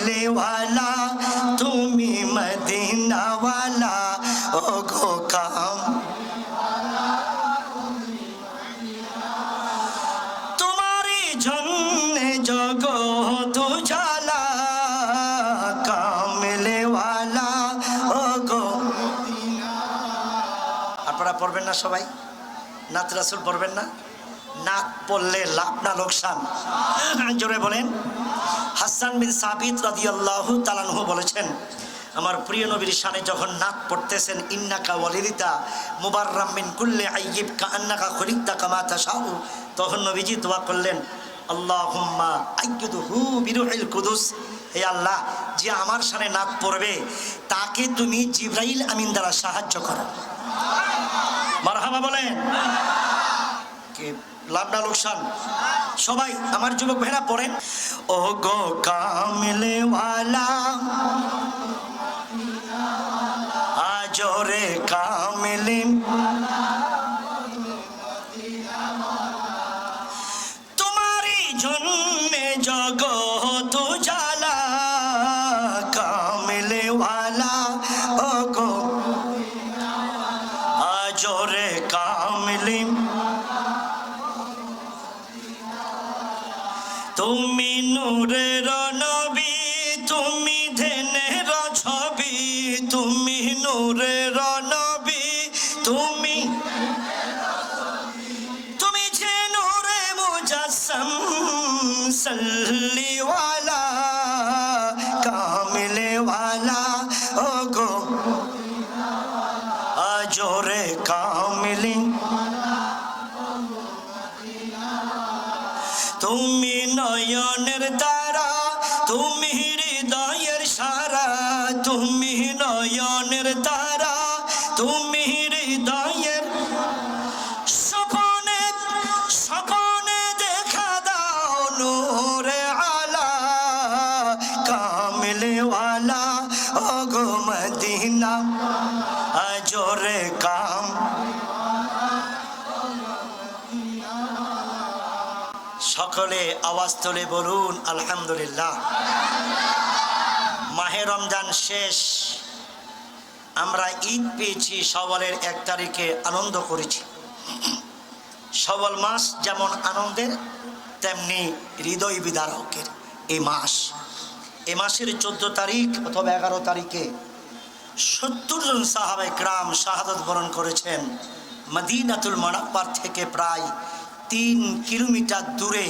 কামলেওয়ালা তুমি মদিনাওয়ালা ও গো কাম তোমারই জন্যে জগৎ উজালা কামলেওয়ালা ও গো। আপনারা পড়বেন না সবাই? নাত রাসূল পড়বেন না? নাত পড়লে লাভ না লোকসান? জোরে বলেন। হাসান বিন সাবিত রাদিয়াল্লাহু তাআলা আনহু বলেছেন, আমার প্রিয় নবীর শানে যখন নাত পড়তেছেন, ইন্নাকা ওয়ালিদিতা মুবাররাম মিন কুল্লি আইয়িব কাআন্নাকা খুলিকতা কামা তাশাউ, তখন নবীজি দোয়া করলেন, আল্লাহুম্মা আইয়িদহু বিরুহিল কুদুস, হে আল্লাহ, যে আমার শানে নাত পড়বে তাকে তুমি জিবরাইল আমিন দ্বারা সাহায্য করো। মারহাবা বলেন। কে লাভ না লোকসান? সবাই আমার যুবক ভাইরা পড়েন, ও গো কামলেওয়ালা আজরে কামলে তোমারই জন্যে জগৎ উজালা কামলেওয়ালা ও গো আজরে কামলে তুমি নূরের নবী, তুমি ধেনের ছবি, তুমি নূরের নবী, তুমি তুমি যে নূরে মুজাসসাম সাল্লিওয়ালা কামলেওয়ালা ও গো আজরে কামলে তুমি নয়নের তারা, তুমি হৃদয়ের সারা, তুমি নয়নের তারা, তুমি হৃদয়ের স্বপনে স্বপনে দেখা দাও নূরে আলা কামলেওয়ালা ও গো মদিনা আজরে কাম। সকলে আওয়াজ তুলে বলুন আলহামদুলিল্লাহ। মাহে রমজান শেষ, আমরা ঈদ পেয়েছি, শওয়ালের 1 তারিখে আনন্দ করেছি। শওয়াল মাস যেমন আনন্দের তেমনি হৃদয় বিদারকের এই মাস। এই মাসের 14 তারিখ অথবা 11 তারিখে 70 জন সাহাবায়ে কেরাম শাহাদাত বরণ করেছেন মদিনাতুল মুনাওয়ারা থেকে প্রায় 3 কিলোমিটার দূরে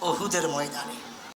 উহুদের ময়দানে।